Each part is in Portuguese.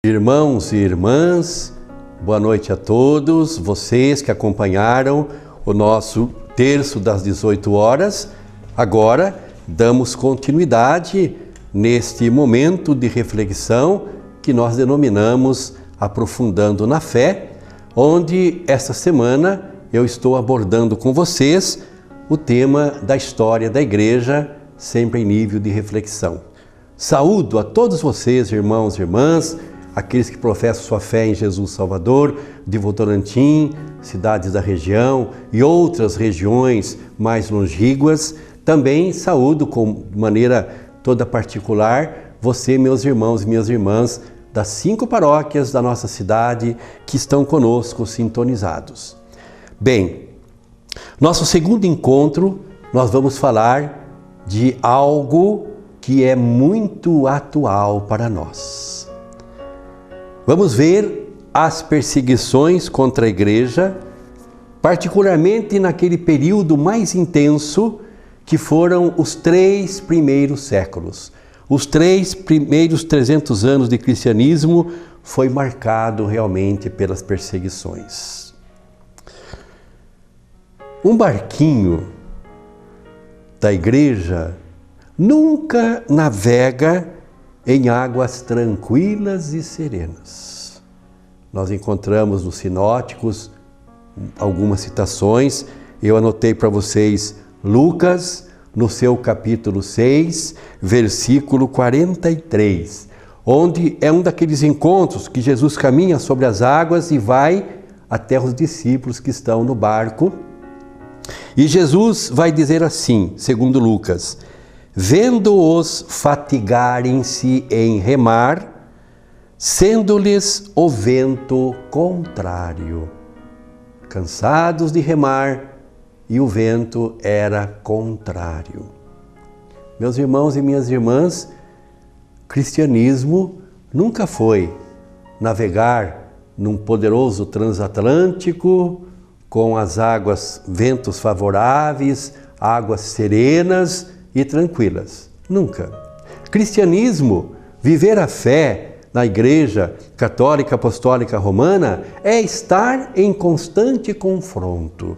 Irmãos e irmãs, boa noite a todos, vocês que acompanharam o nosso terço das 18 horas. Agora damos continuidade neste momento de reflexão que nós denominamos Aprofundando na Fé, onde esta semana eu estou abordando com vocês o tema da história da Igreja, sempre em nível de reflexão. Saúdo a todos vocês, irmãos e irmãs, aqueles que professam sua fé em Jesus Salvador, de Votorantim, cidades da região e outras regiões mais longínquas. Também saúdo de maneira toda particular você, meus irmãos e minhas irmãs, das 5 paróquias da nossa cidade que estão conosco sintonizados. Bem, nosso segundo encontro, nós vamos falar de algo que é muito atual para nós. Vamos ver as perseguições contra a Igreja, particularmente naquele período mais intenso que foram os 3 primeiros séculos. Os 3 primeiros 300 anos de cristianismo foi marcado realmente pelas perseguições. Um barquinho da Igreja nunca navega em águas tranquilas e serenas. Nós encontramos nos sinóticos algumas citações. Eu anotei para vocês Lucas, no seu capítulo 6, versículo 43, onde é um daqueles encontros que Jesus caminha sobre as águas e vai até os discípulos que estão no barco. E Jesus vai dizer assim, segundo Lucas: vendo-os fatigarem-se em remar, sendo-lhes o vento contrário. Cansados de remar, e o vento era contrário. Meus irmãos e minhas irmãs, cristianismo nunca foi navegar num poderoso transatlântico com as águas, ventos favoráveis, águas serenas e tranquilas. Nunca. Cristianismo, viver a fé na Igreja Católica Apostólica Romana, é estar em constante confronto.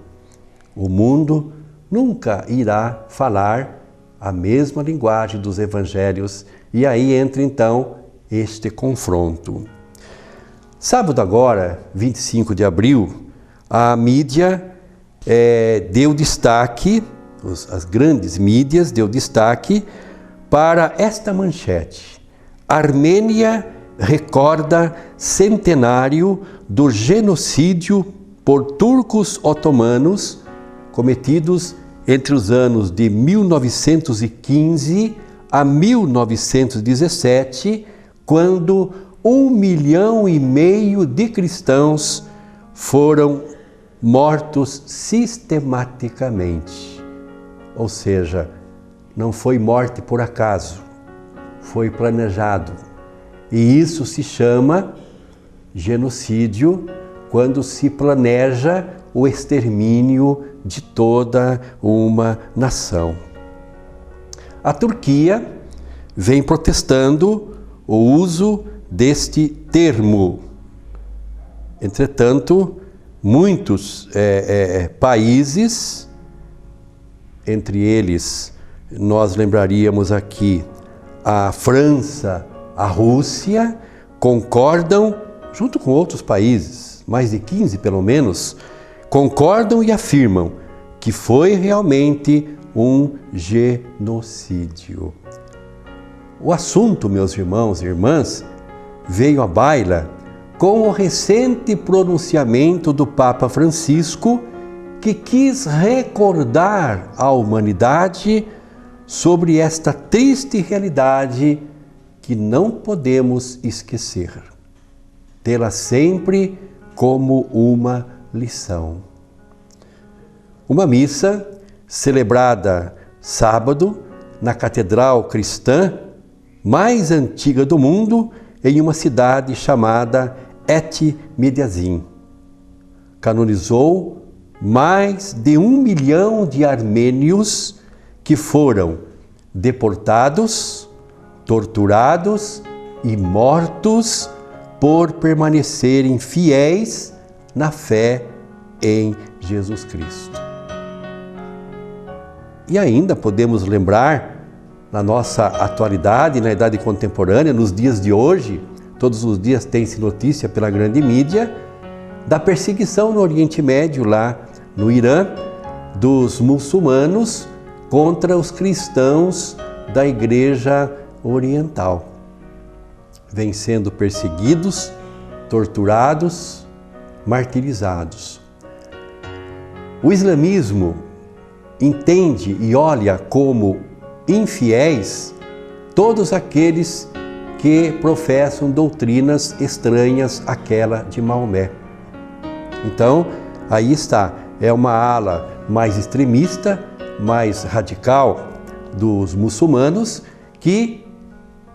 O mundo nunca irá falar a mesma linguagem dos evangelhos e aí entra então este confronto. Sábado agora, 25 de abril, a mídia deu destaque, as grandes mídias deu destaque para esta manchete: Armênia recorda centenário do genocídio por turcos otomanos cometidos entre os anos de 1915 a 1917, quando 1,5 milhão de cristãos foram mortos sistematicamente. Ou seja, não foi morte por acaso, foi planejado. E isso se chama genocídio, quando se planeja o extermínio de toda uma nação. A Turquia vem protestando o uso deste termo. Entretanto, muitos países, entre eles nós lembraríamos aqui a França, a Rússia, concordam, junto com outros países, mais de 15 pelo menos, concordam e afirmam que foi realmente um genocídio. O assunto, meus irmãos e irmãs, veio à baila com o recente pronunciamento do Papa Francisco, que quis recordar à humanidade sobre esta triste realidade que não podemos esquecer, tê-la sempre como uma lição. Uma missa celebrada sábado na catedral cristã mais antiga do mundo, em uma cidade chamada Et-Midyazin. Canonizou mais de 1 milhão de armênios que foram deportados, torturados e mortos por permanecerem fiéis na fé em Jesus Cristo. E ainda podemos lembrar, na nossa atualidade, na idade contemporânea, nos dias de hoje, todos os dias tem-se notícia pela grande mídia, da perseguição no Oriente Médio, lá no Irã, dos muçulmanos contra os cristãos da Igreja Oriental. Vêm sendo perseguidos, torturados, martirizados. O islamismo entende e olha como infiéis todos aqueles que professam doutrinas estranhas àquela de Maomé. Então, aí está, é uma ala mais extremista, mais radical dos muçulmanos que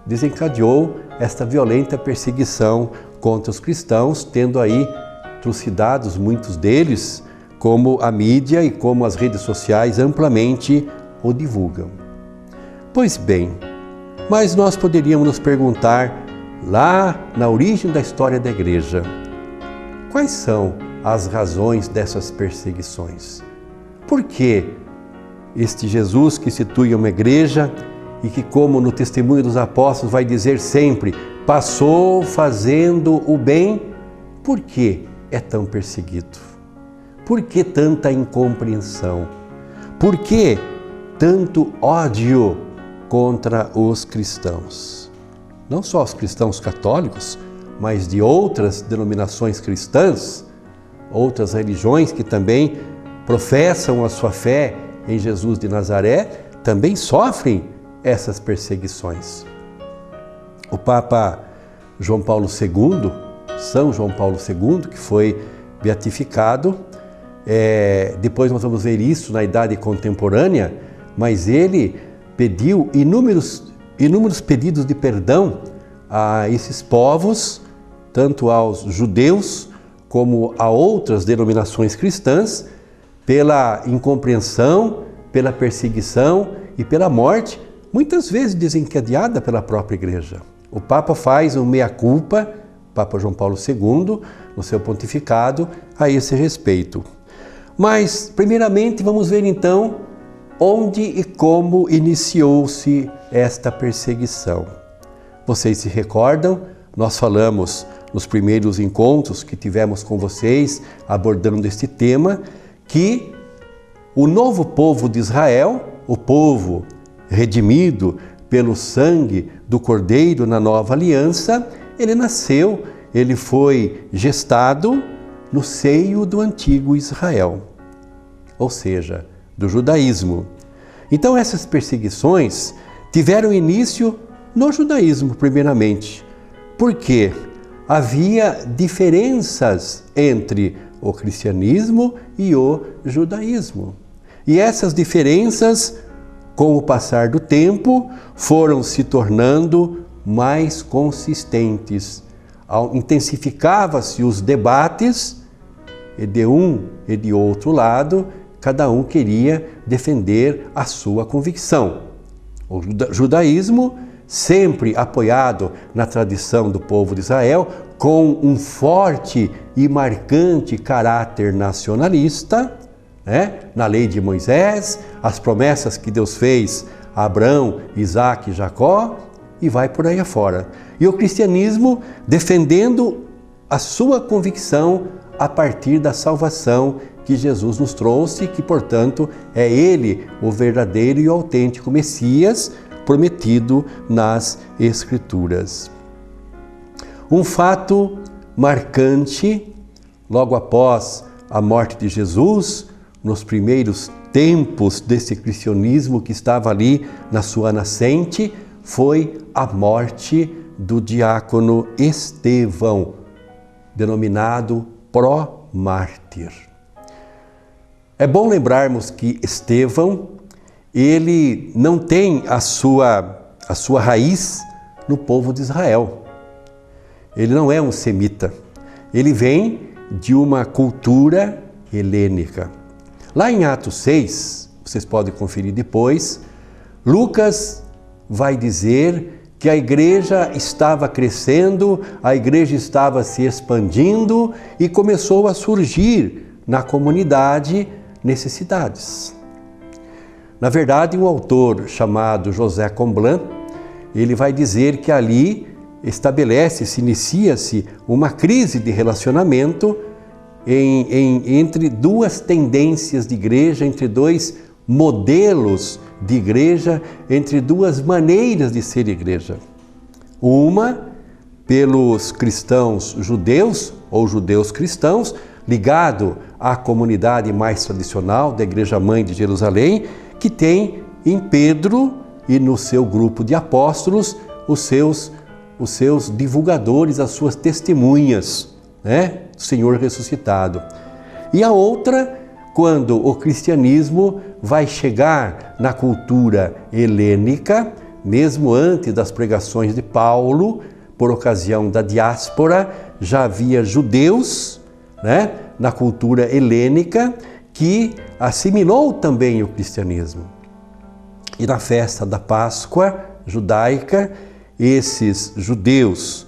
desencadeou esta violenta perseguição contra os cristãos, tendo aí trucidados muitos deles, como a mídia e como as redes sociais amplamente o divulgam. Pois bem, mas nós poderíamos nos perguntar, lá na origem da história da Igreja, quais são as razões dessas perseguições? Por que este Jesus que institui uma igreja e que, como no testemunho dos apóstolos, vai dizer sempre, passou fazendo o bem, por que é tão perseguido? Por que tanta incompreensão? Por que tanto ódio contra os cristãos? Não só os cristãos católicos, mas de outras denominações cristãs, outras religiões que também professam a sua fé em Jesus de Nazaré, também sofrem essas perseguições. O Papa João Paulo II, São João Paulo II, que foi beatificado, depois nós vamos ver isso na idade contemporânea, mas ele pediu inúmeros pedidos de perdão a esses povos, tanto aos judeus como a outras denominações cristãs, pela incompreensão, pela perseguição e pela morte, muitas vezes desencadeada pela própria Igreja. O Papa faz um meia-culpa, Papa João Paulo II, no seu pontificado, a esse respeito. Mas, primeiramente, vamos ver então onde e como iniciou-se esta perseguição. Vocês se recordam? Nós falamos nos primeiros encontros que tivemos com vocês, abordando este tema, que o novo povo de Israel, o povo redimido pelo sangue do Cordeiro na nova aliança, ele nasceu, ele foi gestado no seio do antigo Israel, ou seja, do judaísmo. Então essas perseguições tiveram início no judaísmo primeiramente, porque havia diferenças entre o cristianismo e o judaísmo. E essas diferenças, com o passar do tempo, foram se tornando mais consistentes. Intensificava-se os debates, e de um e de outro lado, cada um queria defender a sua convicção. O judaísmo, sempre apoiado na tradição do povo de Israel, com um forte e marcante caráter nacionalista, na lei de Moisés, as promessas que Deus fez a Abraão, Isaque e Jacó, e vai por aí afora. E o cristianismo defendendo a sua convicção a partir da salvação que Jesus nos trouxe, que, portanto, é Ele o verdadeiro e o autêntico Messias prometido nas Escrituras. Um fato marcante, logo após a morte de Jesus, nos primeiros tempos desse cristianismo que estava ali na sua nascente, foi a morte do diácono Estevão, denominado pró-mártir. É bom lembrarmos que Estevão, ele não tem a sua raiz no povo de Israel. Ele não é um semita. Ele vem de uma cultura helênica. Lá em Atos 6, vocês podem conferir depois, Lucas vai dizer que a igreja estava crescendo, a igreja estava se expandindo e começou a surgir na comunidade necessidades. Na verdade, um autor chamado José Comblan, ele vai dizer que ali estabelece-se, inicia-se uma crise de relacionamento entre duas tendências de igreja, entre dois modelos de igreja, entre duas maneiras de ser igreja. Uma pelos cristãos judeus ou judeus cristãos, ligado à comunidade mais tradicional da Igreja Mãe de Jerusalém, que tem em Pedro e no seu grupo de apóstolos os seus divulgadores, as suas testemunhas, do Senhor ressuscitado. E a outra, quando o cristianismo vai chegar na cultura helênica, mesmo antes das pregações de Paulo, por ocasião da diáspora, já havia judeus, na cultura helênica, que assimilou também o cristianismo. E na festa da Páscoa judaica, esses judeus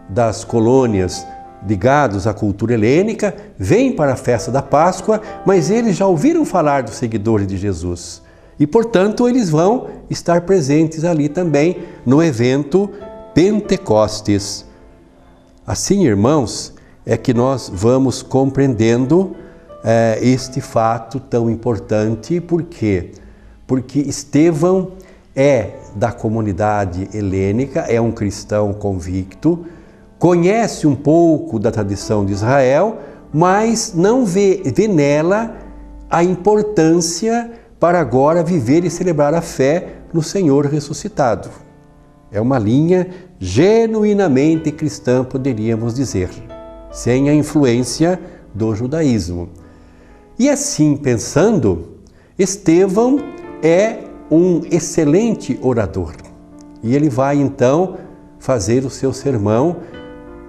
das colônias ligados à cultura helênica vêm para a festa da Páscoa, mas eles já ouviram falar dos seguidores de Jesus. E, portanto, eles vão estar presentes ali também no evento Pentecostes. Assim, irmãos, é que nós vamos compreendendo este fato tão importante. Por quê? Porque Estevão é da comunidade helênica, é um cristão convicto, conhece um pouco da tradição de Israel, mas não vê nela a importância para agora viver e celebrar a fé no Senhor ressuscitado. É uma linha genuinamente cristã, poderíamos dizer, sem a influência do judaísmo. E assim pensando, Estevão é um excelente orador. E ele vai então fazer o seu sermão,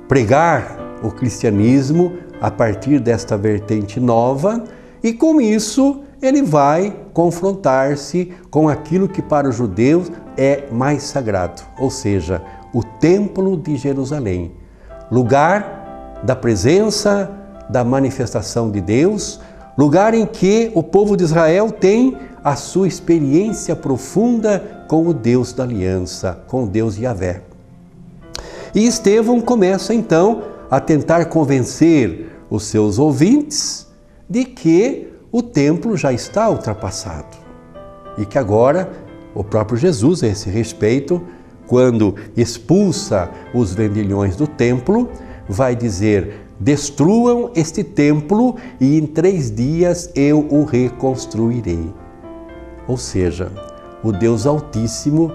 pregar o cristianismo a partir desta vertente nova, e com isso ele vai confrontar-se com aquilo que para os judeus é mais sagrado, ou seja, o Templo de Jerusalém, lugar da presença, da manifestação de Deus, lugar em que o povo de Israel tem a sua experiência profunda com o Deus da aliança, com o Deus Yahvé. E Estevão começa então a tentar convencer os seus ouvintes de que o templo já está ultrapassado e que agora o próprio Jesus, a esse respeito, quando expulsa os vendilhões do templo, vai dizer: destruam este templo e em 3 dias eu o reconstruirei. Ou seja, o Deus Altíssimo,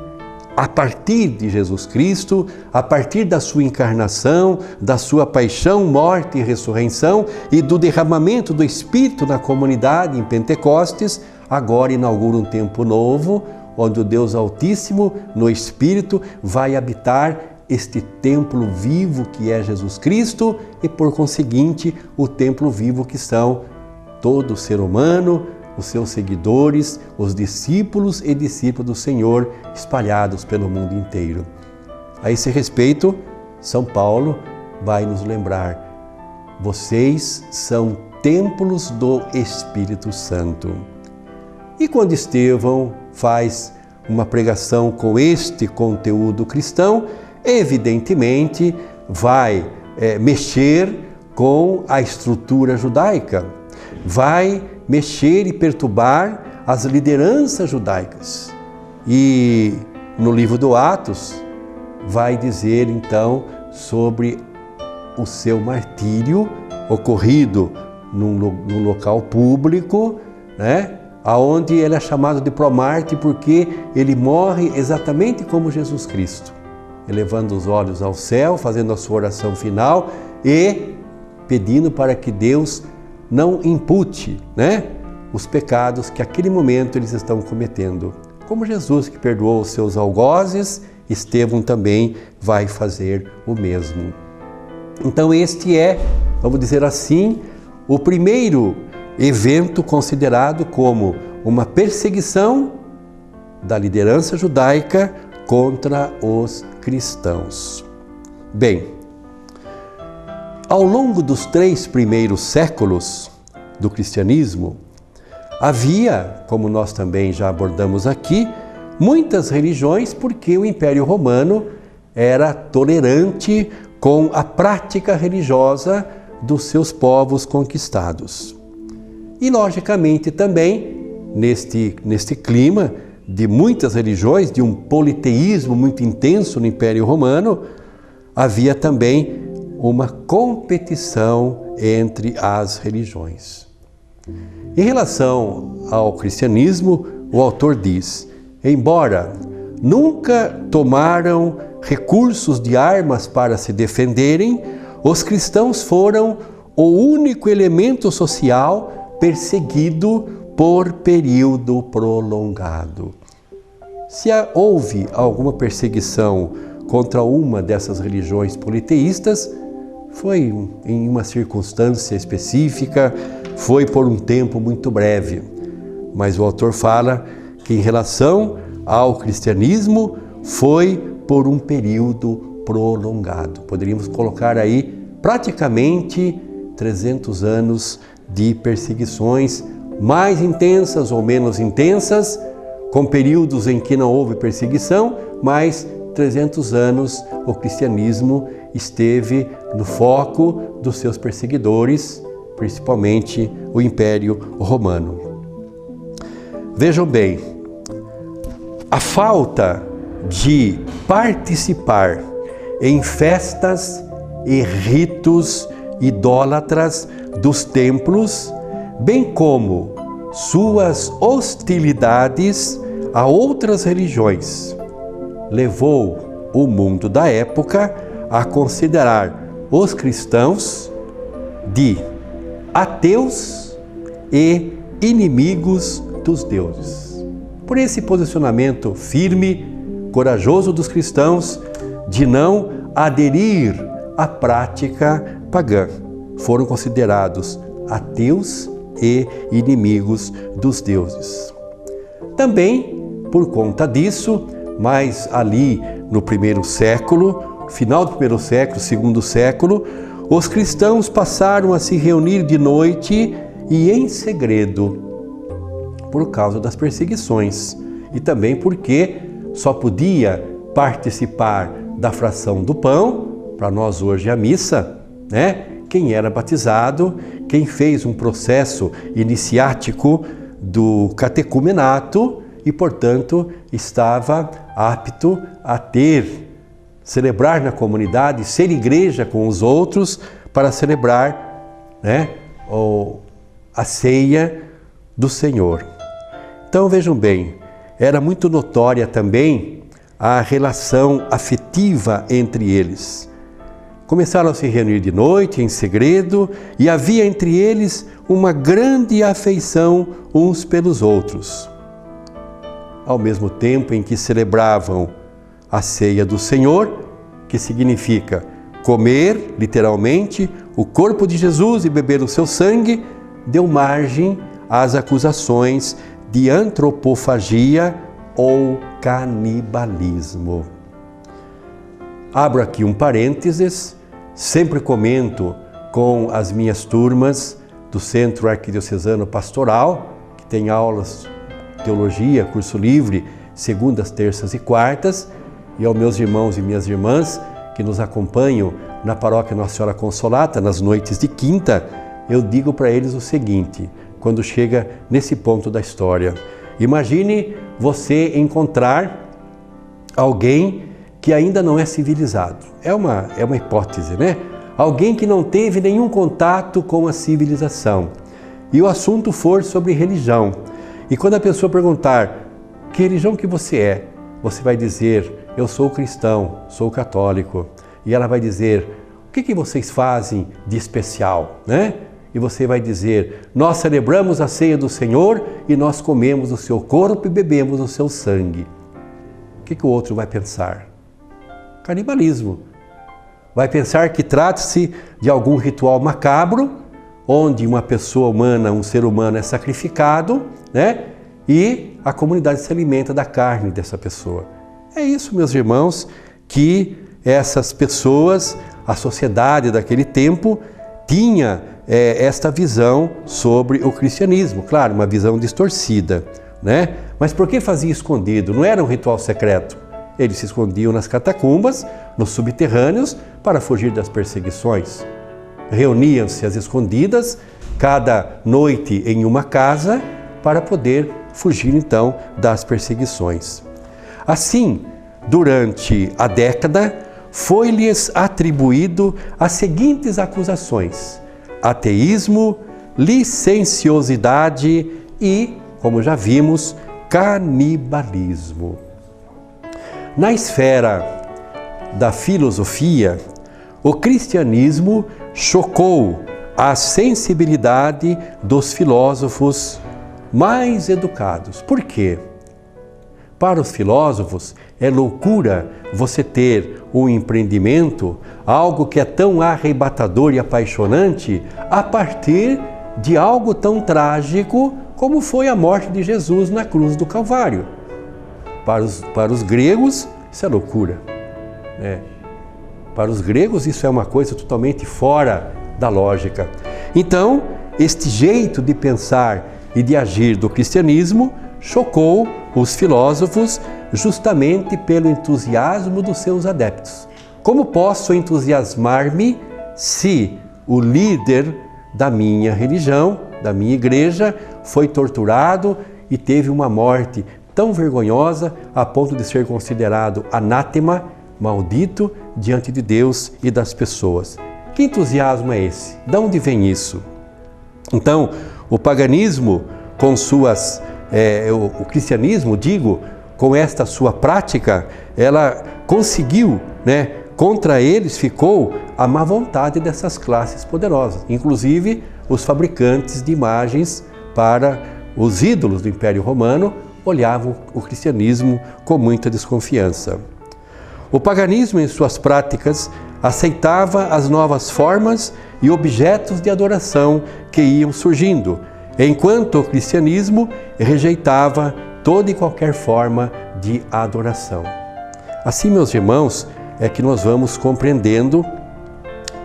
a partir de Jesus Cristo, a partir da sua encarnação, da sua paixão, morte e ressurreição e do derramamento do Espírito na comunidade em Pentecostes, agora inaugura um tempo novo, onde o Deus Altíssimo, no Espírito, vai habitar este templo vivo que é Jesus Cristo e, por conseguinte, o templo vivo que são todo ser humano, os seus seguidores, os discípulos e discípulos do Senhor espalhados pelo mundo inteiro. A esse respeito, São Paulo vai nos lembrar: vocês são templos do Espírito Santo. E quando Estevão faz uma pregação com este conteúdo cristão, evidentemente vai mexer com a estrutura judaica, vai mexer e perturbar as lideranças judaicas. E no livro do Atos vai dizer então sobre o seu martírio ocorrido num local público, aonde ele é chamado de promártir porque ele morre exatamente como Jesus Cristo, elevando os olhos ao céu, fazendo a sua oração final e pedindo para que Deus não impute, os pecados que naquele momento eles estão cometendo. Como Jesus que perdoou os seus algozes, Estevão também vai fazer o mesmo. Então este é, vamos dizer assim, o primeiro evento considerado como uma perseguição da liderança judaica contra os cristãos. Bem, ao longo dos 3 primeiros séculos do cristianismo, havia, como nós também já abordamos aqui, muitas religiões, porque o Império Romano era tolerante com a prática religiosa dos seus povos conquistados. E, logicamente, também, neste clima de muitas religiões, de um politeísmo muito intenso no Império Romano, havia também uma competição entre as religiões. Em relação ao cristianismo, o autor diz: embora nunca tomaram recursos de armas para se defenderem, os cristãos foram o único elemento social perseguido por período prolongado. Se houve alguma perseguição contra uma dessas religiões politeístas, foi em uma circunstância específica, foi por um tempo muito breve. Mas o autor fala que em relação ao cristianismo foi por um período prolongado. Poderíamos colocar aí praticamente 300 anos de perseguições, mais intensas ou menos intensas, com períodos em que não houve perseguição, mas 300 anos o cristianismo esteve no foco dos seus perseguidores, principalmente o Império Romano. Vejam bem, a falta de participar em festas e ritos idólatras dos templos, bem como suas hostilidades a outras religiões, levou o mundo da época a considerar os cristãos de ateus e inimigos dos deuses. Por esse posicionamento firme, corajoso dos cristãos de não aderir à prática pagã, foram considerados ateus e inimigos dos deuses. Também, por conta disso, mas ali no primeiro século, final do primeiro século, segundo século, os cristãos passaram a se reunir de noite e em segredo, por causa das perseguições e também porque só podia participar da fração do pão, para nós hoje a missa, né? Quem era batizado, quem fez um processo iniciático do catecumenato e, portanto, estava apto a celebrar na comunidade, ser igreja com os outros para celebrar, né, a ceia do Senhor. Então vejam bem, era muito notória também a relação afetiva entre eles. Começaram a se reunir de noite, em segredo, e havia entre eles uma grande afeição uns pelos outros. Ao mesmo tempo em que celebravam a ceia do Senhor, que significa comer, literalmente, o corpo de Jesus e beber o seu sangue, deu margem às acusações de antropofagia ou canibalismo. Abro aqui um parênteses, sempre comento com as minhas turmas do Centro Arquidiocesano Pastoral, que tem aulas de teologia, curso livre, segundas, terças e quartas, e aos meus irmãos e minhas irmãs que nos acompanham na Paróquia Nossa Senhora Consolata, nas noites de quinta, eu digo para eles o seguinte, quando chega nesse ponto da história. Imagine você encontrar alguém que ainda não é civilizado. É uma hipótese, né? Alguém que não teve nenhum contato com a civilização. E o assunto for sobre religião. E quando a pessoa perguntar, que religião que você é? Você vai dizer, eu sou cristão, sou católico. E ela vai dizer, o que vocês fazem de especial, né? E você vai dizer, nós celebramos a ceia do Senhor e nós comemos o seu corpo e bebemos o seu sangue. O que o outro vai pensar? Canibalismo. Vai pensar que trata-se de algum ritual macabro, onde uma pessoa humana, um ser humano é sacrificado, né? E a comunidade se alimenta da carne dessa pessoa. É isso, meus irmãos, que essas pessoas, a sociedade daquele tempo, tinha esta visão sobre o cristianismo. Claro, uma visão distorcida, né? Mas por que fazia escondido? Não era um ritual secreto. Eles se escondiam nas catacumbas, nos subterrâneos, para fugir das perseguições. Reuniam-se às escondidas, cada noite em uma casa, para poder fugir então das perseguições. Assim, durante a década, foi-lhes atribuído as seguintes acusações: ateísmo, licenciosidade e, como já vimos, canibalismo. Na esfera da filosofia, o cristianismo chocou a sensibilidade dos filósofos mais educados. Por quê? Para os filósofos, é loucura você ter um empreendimento, algo que é tão arrebatador e apaixonante, a partir de algo tão trágico como foi a morte de Jesus na cruz do Calvário. Para os gregos, isso é loucura, né? Para os gregos, isso é uma coisa totalmente fora da lógica. Então, este jeito de pensar e de agir do cristianismo chocou os filósofos justamente pelo entusiasmo dos seus adeptos. Como posso entusiasmar-me se o líder da minha religião, da minha igreja, foi torturado e teve uma morte tão vergonhosa a ponto de ser considerado anátema, maldito, diante de Deus e das pessoas? Que entusiasmo é esse? De onde vem isso? Então, o paganismo, com o cristianismo, com esta sua prática, ela conseguiu, contra eles ficou a má vontade dessas classes poderosas, inclusive os fabricantes de imagens para os ídolos do Império Romano olhavam o cristianismo com muita desconfiança. O paganismo, em suas práticas, aceitava as novas formas e objetos de adoração que iam surgindo, enquanto o cristianismo rejeitava toda e qualquer forma de adoração. Assim, meus irmãos, é que nós vamos compreendendo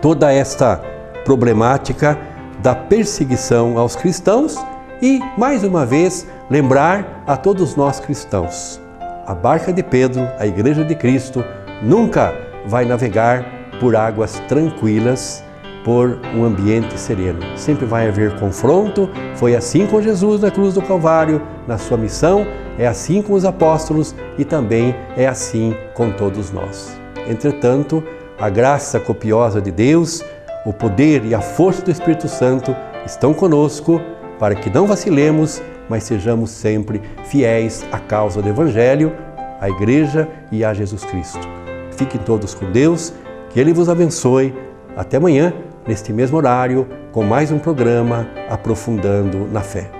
toda esta problemática da perseguição aos cristãos e, mais uma vez, lembrar a todos nós cristãos: a barca de Pedro, a Igreja de Cristo, nunca vai navegar por águas tranquilas, por um ambiente sereno. Sempre vai haver confronto. Foi assim com Jesus na cruz do Calvário, na sua missão, é assim com os apóstolos e também é assim com todos nós. Entretanto, a graça copiosa de Deus, o poder e a força do Espírito Santo estão conosco para que não vacilemos, mas sejamos sempre fiéis à causa do Evangelho, à Igreja e a Jesus Cristo. Fiquem todos com Deus, que Ele vos abençoe. Até amanhã, neste mesmo horário, com mais um programa Aprofundando na Fé.